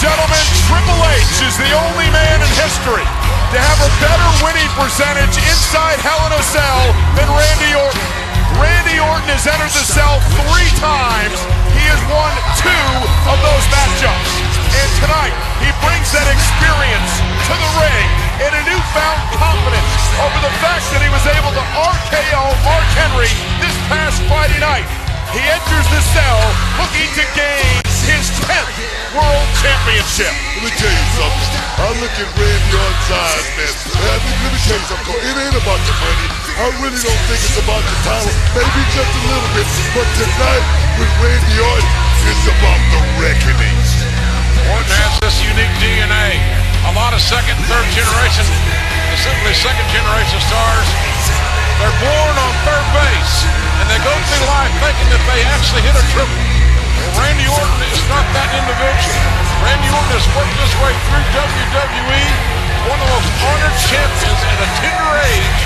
gentlemen, Triple H is the only man in history to have a better winning percentage inside Hell in a Cell than Randy Orton. Randy Orton has entered the cell 3 times. He has won 2 of those matchups. And tonight, he brings that experience to the ring and a newfound confidence over the fact that he was able to RKO Mark Henry this past Friday night. He enters the cell looking to gain his 10th World Championship. Let me tell you something. I look at Randy Orton's eyes, man. Let me tell you something. It ain't about the money. I really don't think it's about the title. Maybe just a little bit. But tonight, with Randy Orton, it's about the reckoning. Orton has this unique DNA. A lot of second, third generation, specifically second generation stars, they're born on third base, and they go through life thinking that they actually hit a triple. Well, Randy Orton is not that individual. Randy Orton has worked his way through WWE, one of the most honored champions at a tender age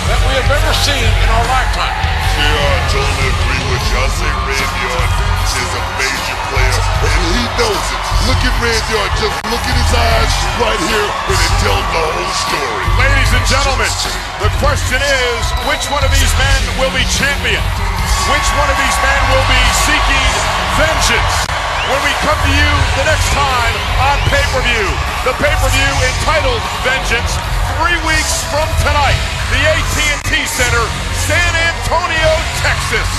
that we have ever seen in our lifetime. Yeah, I totally agree with you. I say Randy Orton is a major player, and he knows it. Look at Randy Orton, just look at his eyes right here, and it tells the whole story. Ladies and gentlemen, the question is, which one of these men will be champion? Which one of these men will be seeking vengeance? When we come to you the next time on pay-per-view, the pay-per-view entitled Vengeance, 3 weeks from tonight, the AT&T Center, San Antonio, Texas.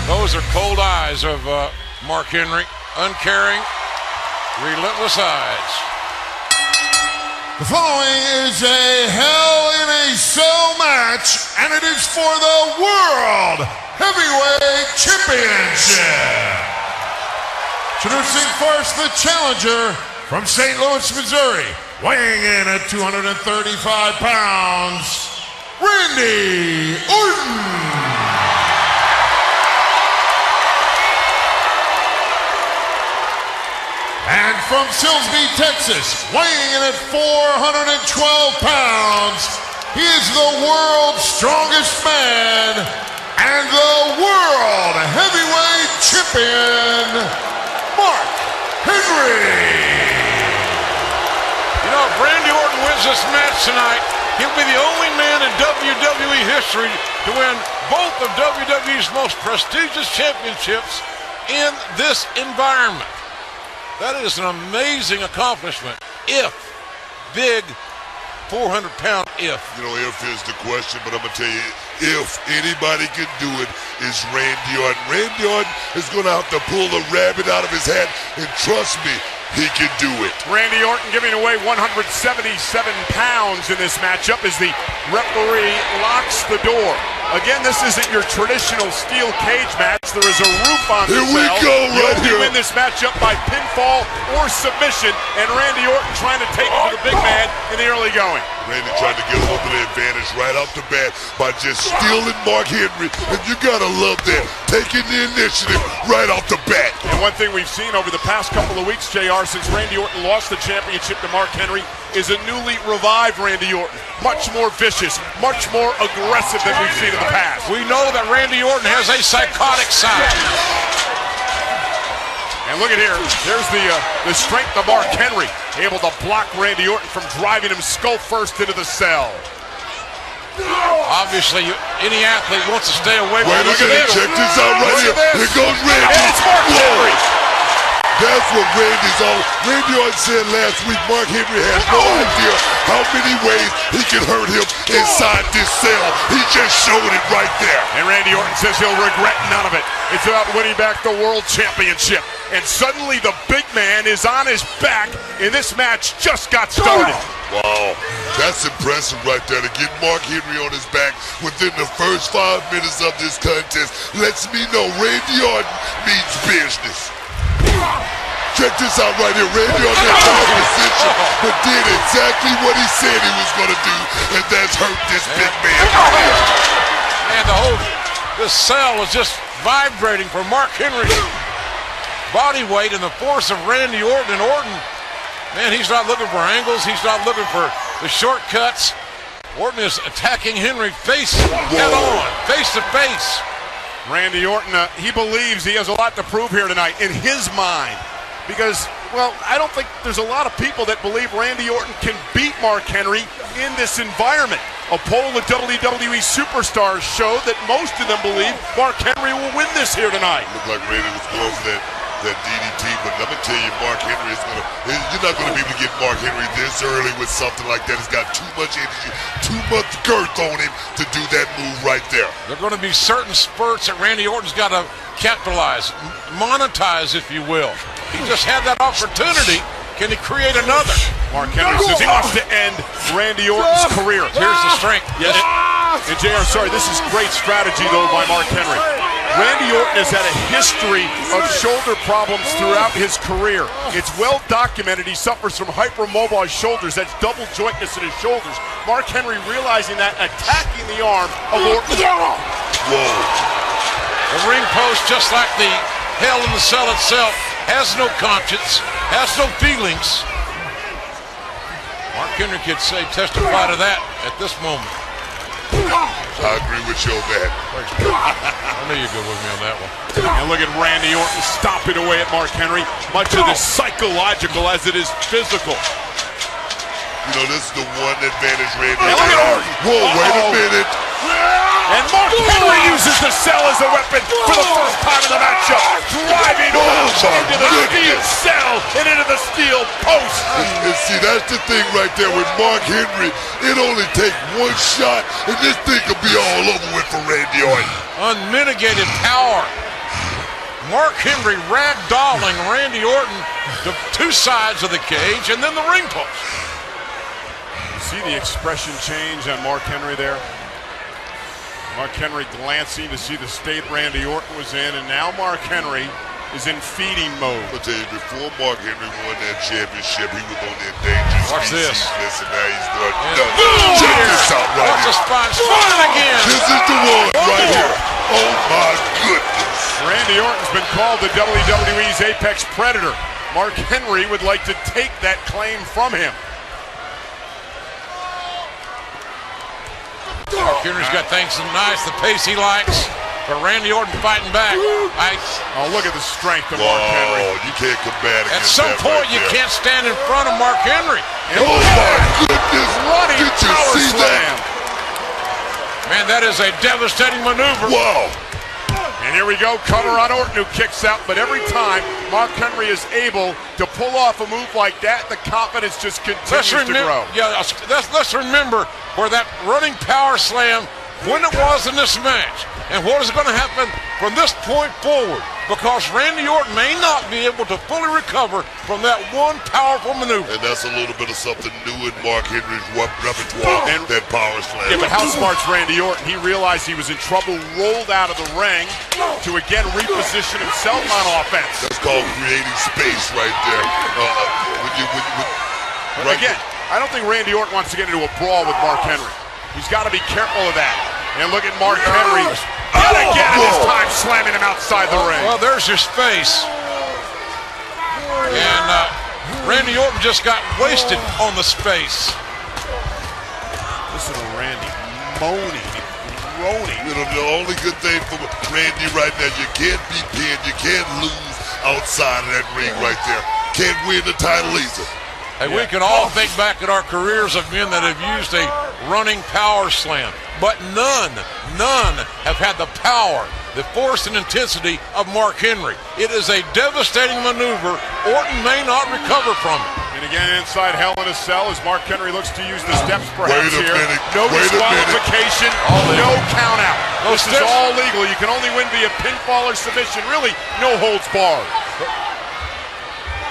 Those are cold eyes of Mark Henry, uncaring, relentless eyes. The following is a Hell in a Cell match, and it is for the World Heavyweight Championship. Introducing first the challenger from St. Louis, Missouri, weighing in at 235 pounds, Randy Orton. And from Silsbee, Texas, weighing in at 412 pounds, he is the world's strongest man and the world heavyweight champion, Mark Henry. You know, if Randy Orton wins this match tonight, he'll be the only man in WWE history to win both of WWE's most prestigious championships in this environment. That is an amazing accomplishment. If, big 400-pound if. You know, if is the question, but I'm going to tell you, if anybody can do it, it's Randy Orton. Randy Orton is going to have to pull a rabbit out of his hat, and trust me, he can do it. Randy Orton giving away 177 pounds in this matchup as the referee locks the door. Again, this isn't your traditional steel cage match. There is a roof on the cell. Here we go, right here. You win this matchup by pinfall or submission, and Randy Orton trying to take it to the big man in the early going. Randy trying to get a little bit of advantage right off the bat by just stealing Mark Henry, and you gotta love that, taking the initiative right off the bat. And one thing we've seen over the past couple of weeks, JR, since Randy Orton lost the championship to Mark Henry, is a newly revived Randy Orton. Much more vicious, much more aggressive than we've seen in the past. We know that Randy Orton has a psychotic side. And look at here, there's the strength of Mark Henry, able to block Randy Orton from driving him skull first into the cell. Obviously, any athlete wants to stay away from Wait a minute, check this out right here. Here goes Randy. And it's Mark Henry. That's what Randy's on. Randy Orton said last week Mark Henry has no idea how many ways he can hurt him inside this cell. He just showed it right there. And Randy Orton says he'll regret none of it. It's about winning back the World Championship. And suddenly the big man is on his back, and this match just got started. Wow, that's impressive right there, to get Mark Henry on his back within the first 5 minutes of this contest. Lets me know Randy Orton means business. Check this out right here. Randy Orton got out of position, but did exactly what he said he was going to do, and that's hurt this big man. And this cell was just vibrating for Mark Henry's body weight and the force of Randy Orton. And Orton Man, he's not looking for angles. He's not looking for the shortcuts. Orton is attacking Henry face head on, face to face. Randy Orton, he believes he has a lot to prove here tonight in his mind. Because, well, I don't think there's a lot of people that believe Randy Orton can beat Mark Henry in this environment. A poll of WWE Superstars showed that most of them believe Mark Henry will win this here tonight. Looked like Randy was going for that DDT, but let me tell you, Mark Henry is you're not going to be able to get Mark Henry this early with something like that. He's got too much energy, too much girth on him to do that move right there. There are going to be certain spurts that Randy Orton's got to capitalize, monetize, if you will. He just had that opportunity. Can he create another? Mark Henry says he wants to end Randy Orton's career. Here's the strength. Yes. And JR, sorry, this is great strategy, though, by Mark Henry. Randy Orton has had a history of shoulder problems throughout his career. It's well documented he suffers from hypermobile shoulders. That's double jointness in his shoulders. Mark Henry realizing that, attacking the arm of Orton. Whoa. The ring post, just like the Hell in the Cell itself, has no conscience, has no feelings. Mark Henry could say, testify to that at this moment. I agree with you on that. I know you're good with me on that one. And look at Randy Orton stomping away at Mark Henry. Much of this psychological as it is physical. You know, this is the one advantage Randy And look at Orton. Whoa, wait a minute. And Mark Henry uses the cell as a weapon for the first time in the matchup. Driving Orton into the steel cell and into the steel post. And see, that's the thing right there with Mark Henry. It only takes one shot, and this thing could be all over with for Randy Orton. Unmitigated power. Mark Henry ragdolling Randy Orton to two sides of the cage and then the ring post. See the expression change on Mark Henry there? Mark Henry glancing to see the state Randy Orton was in, and now Mark Henry is in feeding mode. I'll tell you, before Mark Henry won that championship, he was on the endangered Watch species this. list, and now he's done. Boom! Check this out right Watch the here. spot. Spot it again. This is the one right here. Oh my goodness. Randy Orton's been called the WWE's Apex Predator. Mark Henry would like to take that claim from him. Mark Henry's got things so nice, the pace he likes, but Randy Orton fighting back. Oh, look at the strength of Mark Henry. You can't combat At against some that point, right you there. can't stand in front of Mark Henry. Oh my goodness. Running Did you power see slam. that? Man, that is a devastating maneuver. Wow. And here we go, cover on Orton, who kicks out. But every time Mark Henry is able to pull off a move like that, the confidence just continues to grow. Yeah, let's remember where that running power slam, when it was in this match, and what is going to happen from this point forward. Because Randy Orton may not be able to fully recover from that one powerful maneuver. And that's a little bit of something new in Mark Henry's repertoire, And- that power slam. Yeah, but how smart's Randy Orton? He realized he was in trouble, rolled out of the ring to again reposition himself on offense. That's called creating space right there. Again, I don't think Randy Orton wants to get into a brawl with Mark Henry. He's got to be careful of that. And look at Mark Henry yet again, and this time slamming him outside the ring. Well, there's your space. And Randy Orton just got wasted on the space. Listen to Randy moaning, groaning. You know, the only good thing for Randy right now, you can't be pinned, you can't lose outside of that ring right there. Can't win the title either. Hey, we can all think back at our careers of men that have used a running power slam, but none have had the power, the force and intensity of Mark Henry. It is a devastating maneuver. Orton may not recover from it. And again, inside Hell in a Cell, as Mark Henry looks to use the steps perhaps Wait a here. minute. No Wait a minute. disqualification, no count out. Those This is steps- all legal. You can only win via pinfall or submission. Really, no holds barred.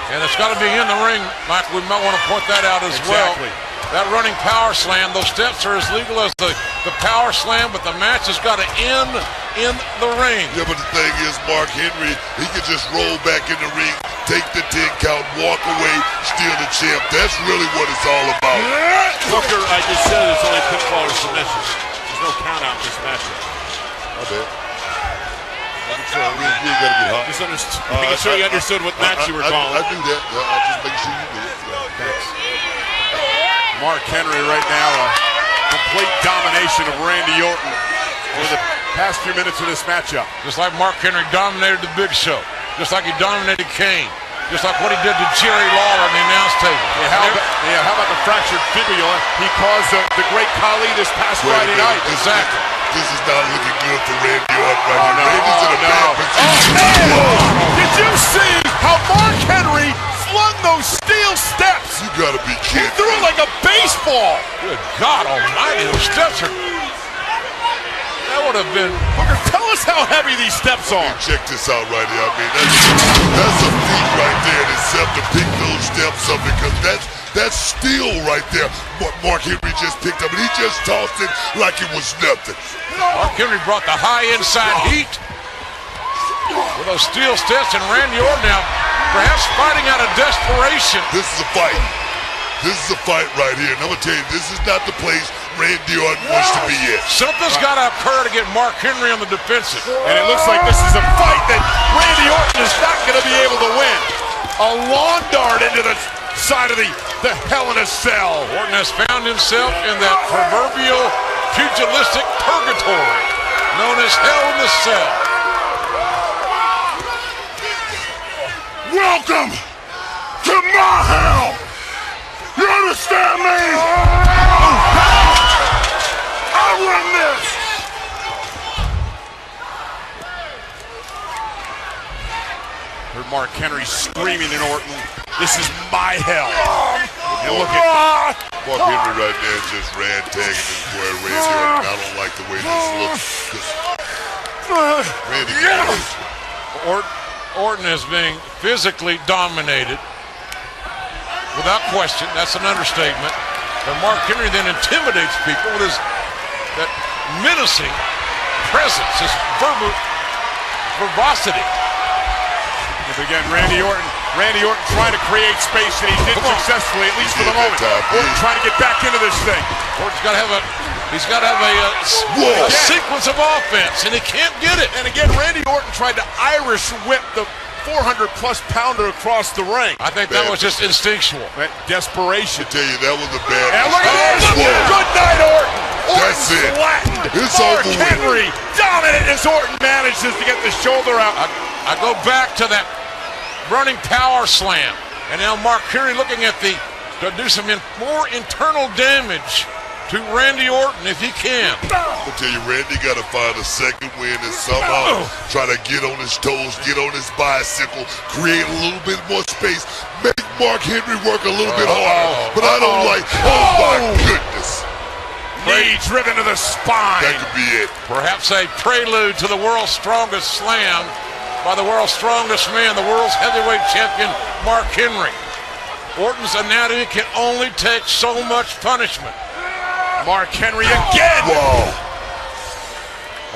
And it's got to be in the ring, Mike. We might want to point that out as Exactly. well. That running power slam, those steps are as legal as the power slam, but the match has got to end in the ring. Yeah, but the thing is, Mark Henry, he can just roll back in the ring, take the 10 count, walk away, steal the champ. That's really what it's all about. Booker, I just said it's only pinfall or submission. There's no count out in this matchup. I bet. You ain't gotta get hot. Just making sure you understood what match you were calling. I knew that. Just make sure you knew it. Thanks. Mark Henry right now, a complete domination of Randy Orton for the past few minutes of this matchup. Just like Mark Henry dominated the Big Show. Just like he dominated Kane. Just like what he did to Jerry Lawler on the announce table. How about the fractured fibula he caused the great Khali this past Friday night? Exactly. This is not looking good for Randy Orton right now. Randy's in a bad position. Did you see how Mark Henry flung those steel steps? You gotta be He kidding. threw it like a baseball. Good God almighty, those steps are... That would have been... Booker, tell us how heavy these steps are. Check this out right here. I mean, that's a feat right there in itself to pick those steps up, because that's steel right there. What Mark Henry just picked up, and he just tossed it like it was nothing. Mark Henry brought the high inside heat with those steel steps, and Randy Orton now perhaps fighting out of desperation. This is a fight. This is a fight right here. And I'm going to tell you, this is not the place Randy Orton wants to be at. Something's got to occur to get Mark Henry on the defensive. And it looks like this is a fight that Randy Orton is not going to be able to win. A lawn dart into the side of the Hell in a Cell. Orton has found himself in that proverbial pugilistic purgatory known as Hell in the Cell. Welcome to my hell. You understand me? I run this. Heard Mark Henry screaming in Orton, "This is my hell." And look at Mark Henry right there just ran tagging his boy Randy Orton. I don't like the way this looks. Randy Orton is being physically dominated. Without question, that's an understatement. But Mark Henry then intimidates people with that menacing presence, his verbosity. And again, Randy Orton trying to create space, and he did successfully, at least for the moment. Orton trying to get back into this thing. Orton's got to have a sequence of offense, and he can't get it. And again, Randy Orton tried to Irish whip the 400-plus pounder across the ring. I think that was just instinctual. Desperation. I tell you, that was a bad. And look at this! Good night, Orton! That's it. Flattened. It's Mark over with. Henry dominant as Orton manages to get the shoulder out. I go back to that running power slam, and now Mark Henry looking at to do some more internal damage to Randy Orton if he can. I tell you, Randy got to find a second win and somehow try to get on his toes, get on his bicycle, create a little bit more space, make Mark Henry work a little bit harder. But I don't like. Oh my goodness! Knee driven to the spine. That could be it. Perhaps a prelude to the world's strongest slam by the world's strongest man, the world's heavyweight champion, Mark Henry. Orton's anatomy can only take so much punishment. Mark Henry again. Whoa.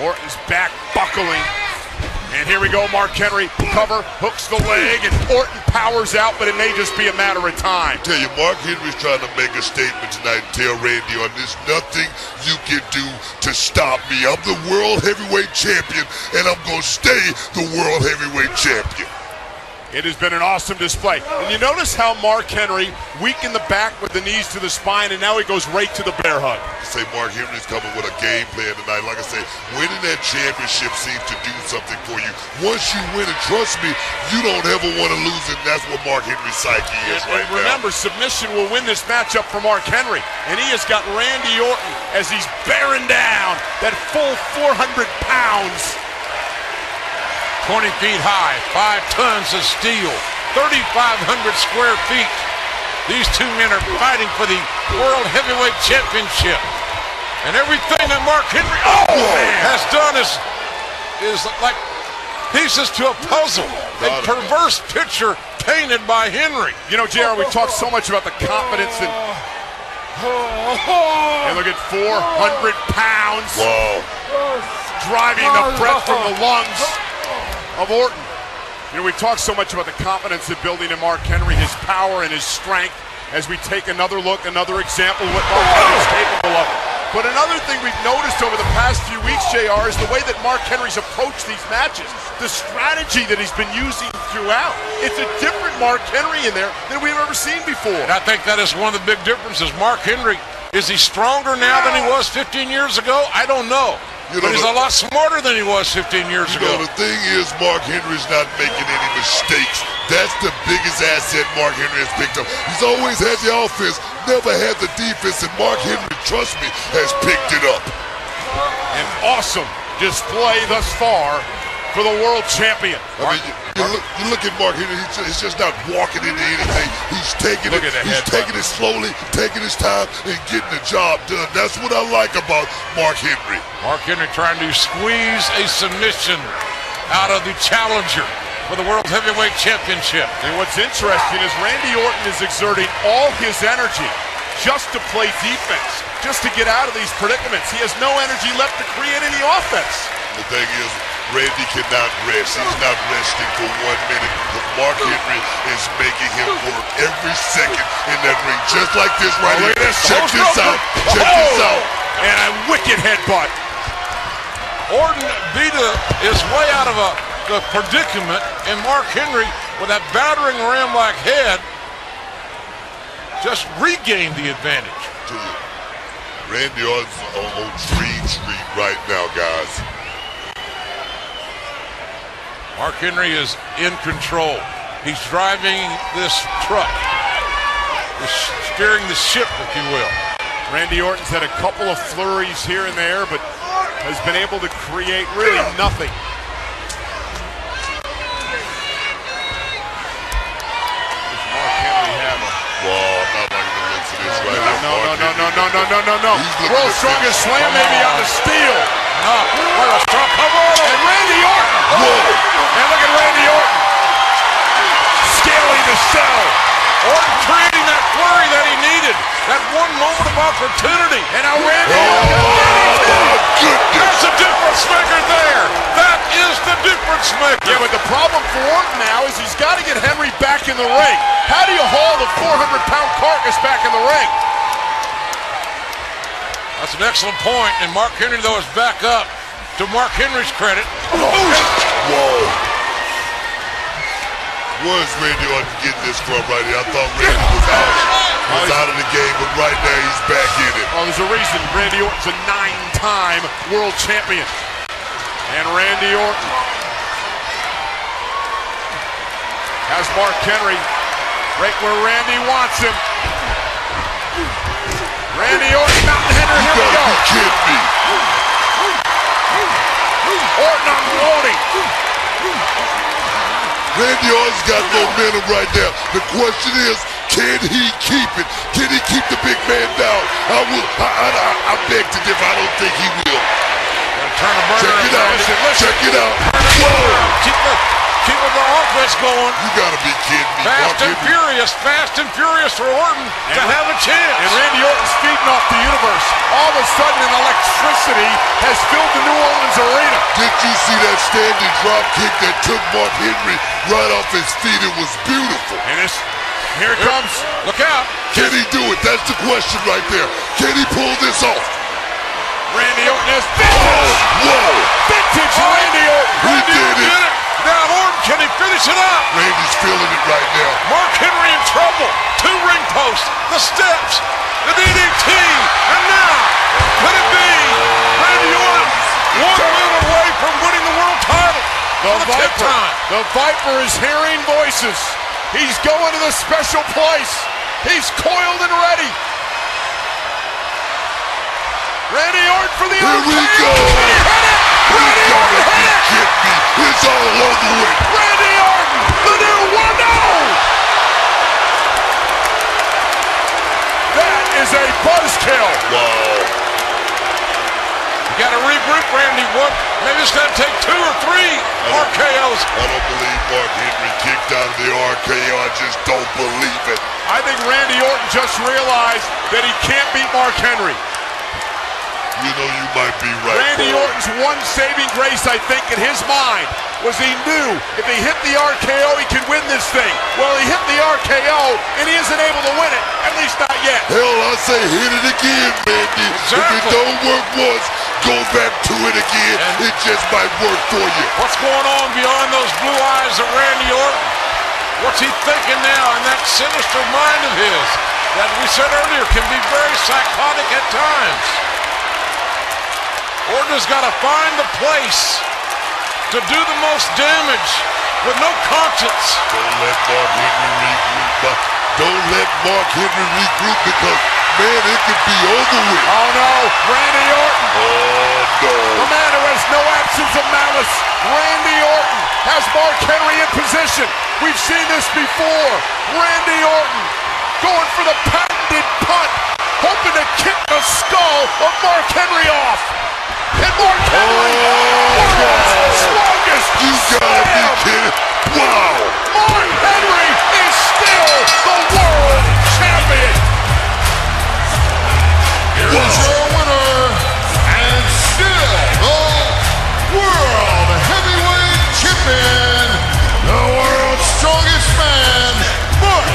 Orton's back buckling. And here we go, Mark Henry, cover, hooks the leg, and Orton powers out, but it may just be a matter of time. I tell you, Mark Henry's trying to make a statement tonight and tell Randy Orton, there's nothing you can do to stop me. I'm the world heavyweight champion, and I'm going to stay the world heavyweight champion. It has been an awesome display. And you notice how Mark Henry weakened the back with the knees to the spine, and now he goes right to the bear hug. I say Mark Henry's coming with a game plan tonight. Like I say, winning that championship seems to do something for you. Once you win it, trust me, you don't ever want to lose it. And that's what Mark Henry's psyche is right now. Remember, submission will win this matchup for Mark Henry. And he has got Randy Orton as he's bearing down that full 400 pounds. 20 feet high, 5 tons of steel, 3,500 square feet. These two men are fighting for the World Heavyweight Championship. And everything that Mark Henry has done is like pieces to a puzzle. A perverse picture painted by Henry. You know, JR, we talked so much about the confidence and look at 400 pounds. Whoa. Driving the breath from the lungs of Orton. You know, we've talked so much about the confidence of building in Mark Henry, his power and his strength, as we take another look, another example of what Mark Henry is capable of. But another thing we've noticed over the past few weeks, JR, is the way that Mark Henry's approached these matches. The strategy that he's been using throughout. It's a different Mark Henry in there than we've ever seen before. And I think that is one of the big differences. Mark Henry, is he stronger now than he was 15 years ago? I don't know. But he's a lot smarter than he was 15 years ago. The thing is, Mark Henry's not making any mistakes. That's the biggest asset Mark Henry has picked up. He's always had the offense, never had the defense, and Mark Henry, trust me, has picked it up. An awesome display thus far for the world champion. I mean, you look at Mark Henry, he's just not walking into anything. He's taking it slowly, taking his time, and getting the job done. That's what I like about Mark Henry. Mark Henry trying to squeeze a submission out of the challenger for the World Heavyweight Championship. And what's interesting is Randy Orton is exerting all his energy just to play defense, just to get out of these predicaments. He has no energy left to create any offense. The thing is, Randy cannot rest. He's not resting for 1 minute because Mark Henry is making him work every second in that ring. Just like this right here. Check this out. Check this out. And a wicked headbutt. Orton beat his way out of the predicament, and Mark Henry, with that battering ram-like head, just regained the advantage. Randy Orton's on Dream Street right now, guys. Mark Henry is in control. He's driving this truck. He's steering the ship, if you will. Randy Orton's had a couple of flurries here and there, but has been able to create really nothing. Does Mark Henry have a... Well, I'm not liking the looks of this right now. No. World's strongest slam maybe on the steel. What a strong cover. And Randy Orton. Whoa. And look at Randy Orton. Scaling the cell. Orton creating that flurry that he needed. That one moment of opportunity. And now Randy There's a difference maker there. That is the difference maker. Yeah, but the problem for Orton now is he's got to get Henry back in the ring. How do you haul the 400-pound carcass back in the ring? That's an excellent point, and Mark Henry, though, is back up. To Mark Henry's credit. Whoa. Where's Randy Orton getting this from right here? I thought Randy was out of the game, but right now he's back in it. Oh, there's a reason Randy Orton's a 9-time world champion. And Randy Orton has Mark Henry right where Randy wants him. Randy Orton, Mountain Henry, here we go. You gotta be kidding me. Orton unloading. Randy Orton's got momentum right now. The question is, can he keep it? Can he keep the big man down? I beg to differ. I don't think he will. Check it out. Check it out. Whoa. Keep the offense going. You gotta be kidding me. Fast and furious for Orton to have a chance. And Randy Orton's feeding off the universe. All of a sudden, an electricity has filled the New Orleans arena. Did you see that standing drop kick that took Mark Henry right off his feet? It was beautiful. And here it comes. Look out. Can he do it? That's the question right there. Can he pull this off? Randy Orton has vintage. Whoa. Vintage Randy Orton. He did it. Now Orton, can he finish it up? Randy's feeling it right now. Mark Henry in trouble. 2 ring posts, the steps, the DDT, and now, could it be Randy Orton 1 move away from winning the world title? The Viper is hearing voices. He's going to the special place. He's coiled and ready. Randy Orton for the Here we go. Randy Orton hit it. Get me. It's all over with. Randy Orton, the new 1-0. That is a buzzkill. Wow. You got to regroup, Randy. Maybe it's going to take 2 or 3 RKOs. I don't believe Mark Henry kicked out of the RKO. I just don't believe it. I think Randy Orton just realized that he can't beat Mark Henry. You know, you might be right. Randy Orton's one saving grace, I think, in his mind was he knew if he hit the RKO, he could win this thing. Well, he hit the RKO. RKO, and he isn't able to win it, at least not yet. Hell, I say hit it again, Randy. Exactly. If it don't work once, go back to it again. And it just might work for you. What's going on beyond those blue eyes of Randy Orton? What's he thinking now in that sinister mind of his that we said earlier can be very psychotic at times? Orton has got to find the place to do the most damage with no conscience. Don't let Mark Henry regroup. Don't let Mark Henry regroup because, man, it could be over with. Oh no, Randy Orton. Oh no. The man who has no absence of malice. Randy Orton has Mark Henry in position. We've seen this before. Randy Orton going for the patented punt, hoping to kick the skull of Mark Henry off. And Mark Henry, world's strongest You gotta be kidding. Wow. Mark Henry is still the world champion. Here is your winner, and still the world heavyweight champion, the world's strongest man, Mark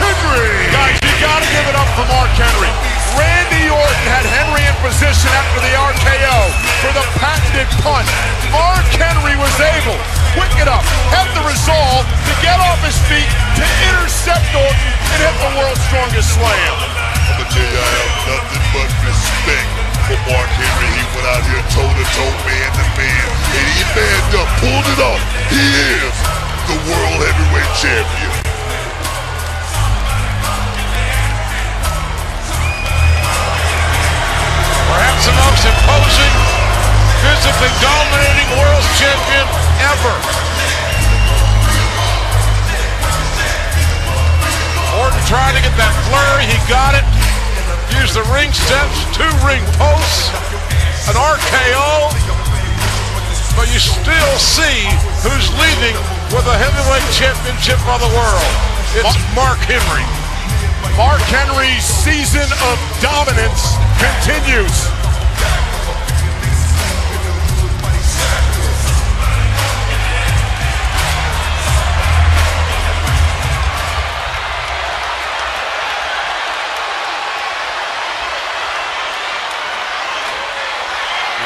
Henry. Guys, you gotta give it up for Mark Henry. Randy Orton had Henry in position after the RKO for the patented punt. Mark Henry was able, quick enough, had the resolve to get off his feet, to intercept Orton and hit the world's strongest slam. I'm gonna tell you, I have nothing but respect for Mark Henry. He went out here toe-to-toe, man-to-man, and he manned up, pulled it off. He is the world heavyweight champion. Perhaps the most imposing, physically dominating world champion ever. Orton tried to get that flurry, he got it. Used the ring steps, 2 ring posts, an RKO. But you still see who's leaving with a heavyweight championship of the world. It's Mark Henry. Mark Henry's season of dominance continues.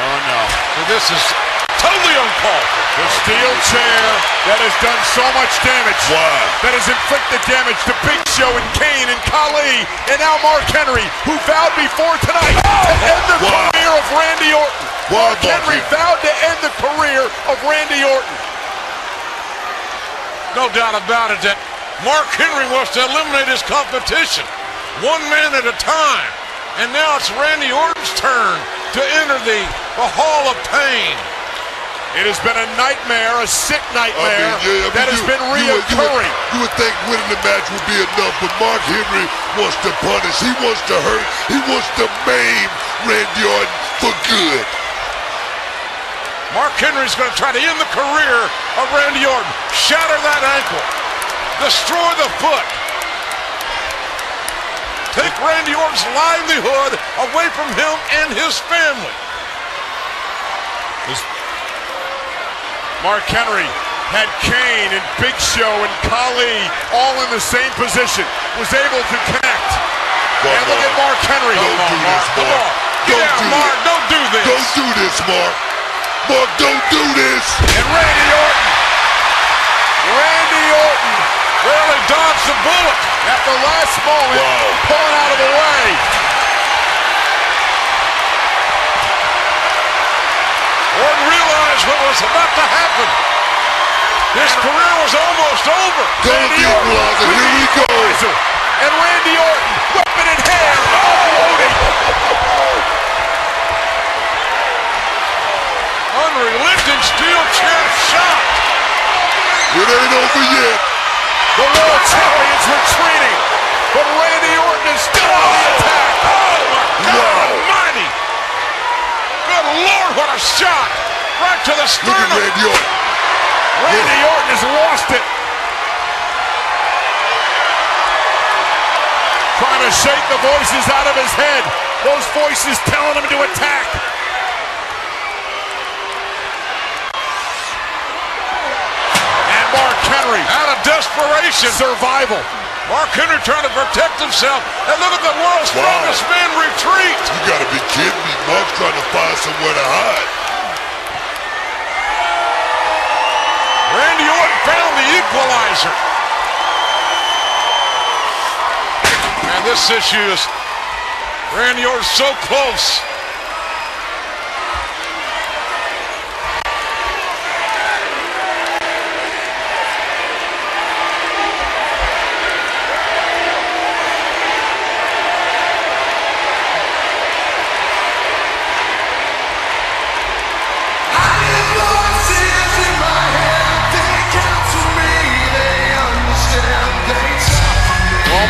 Oh no. So this is totally uncalled for. The steel chair that has done so much damage. Wow. That has inflicted damage to Big Show and Kane and Khali, and now Mark Henry, who vowed before tonight to end the career of Randy Orton. Wow, Mark Henry vowed to end the career of Randy Orton. No doubt about it that Mark Henry wants to eliminate his competition, one man at a time. And now it's Randy Orton's turn to enter the Hall of Pain. It has been a nightmare, a sick nightmare that has been reoccurring. You would think winning the match would be enough, but Mark Henry wants to punish. He wants to hurt. He wants to maim Randy Orton for good. Mark Henry's going to try to end the career of Randy Orton. Shatter that ankle. Destroy the foot. Take Randy Orton's livelihood away from him and his family. Mark Henry had Kane and Big Show and Khali all in the same position. Was able to connect. And look at Mark Henry. Don't do this, Mark. Get out, Mark. Don't do this. Don't do this, Mark. Mark, don't do this. And Randy Orton barely dodged the bullet at the last moment, pulling out of the way. Orton realized what was about to happen. His career was almost over. Randy Orton, here we go. And Randy Orton, weapon in hand, offloading. Unrelenting steel chair shot. It ain't over yet. The world champion's retreating, but Randy Orton is still on the attack. Oh my God Almighty! Good Lord, what a shot! Right to the Look at sternum. Randy Orton. Randy Orton has lost it. Trying to shake the voices out of his head. Those voices telling him to attack. And Mark Henry, Out of desperation. survival. Mark Henry trying to protect himself. And look at the world's strongest man retreat. You gotta be kidding me. Mark's trying to find somewhere to hide. Randy Orton found the equalizer. Man, this issue is Randy Orton so close.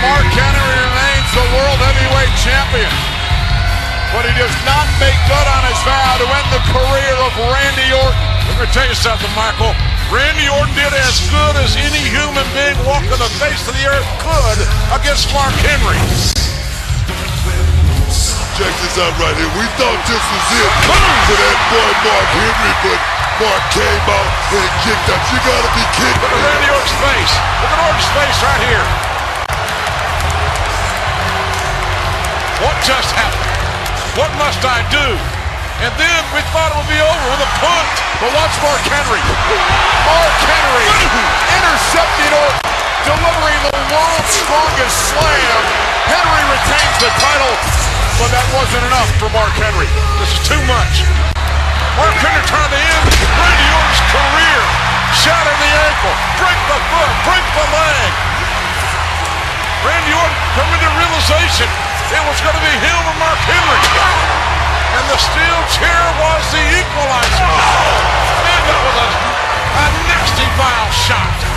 Mark Henry remains the World Heavyweight Champion, but he does not make good on his vow to end the career of Randy Orton. Let me tell you something, Michael. Randy Orton did as good as any human being walking the face of the earth could against Mark Henry. Check this out right here. We thought this was it for that boy Mark Henry, but Mark came out and kicked out. You gotta be kidding me. Look at Randy Orton's face. Look at Orton's face right here. What just happened? What must I do? And then we thought it would be over with a punt. But watch Mark Henry. Mark Henry intercepting Orton, delivering the world's strongest slam. Henry retains the title, but that wasn't enough for Mark Henry. This is too much. Mark Henry trying to end Randy Orton's career. Shatter the ankle, break the foot, break the leg. Randy Orton coming to realization it was going to be him or Mark Henry. And the steel chair was the equalizer. And that was a nasty foul shot.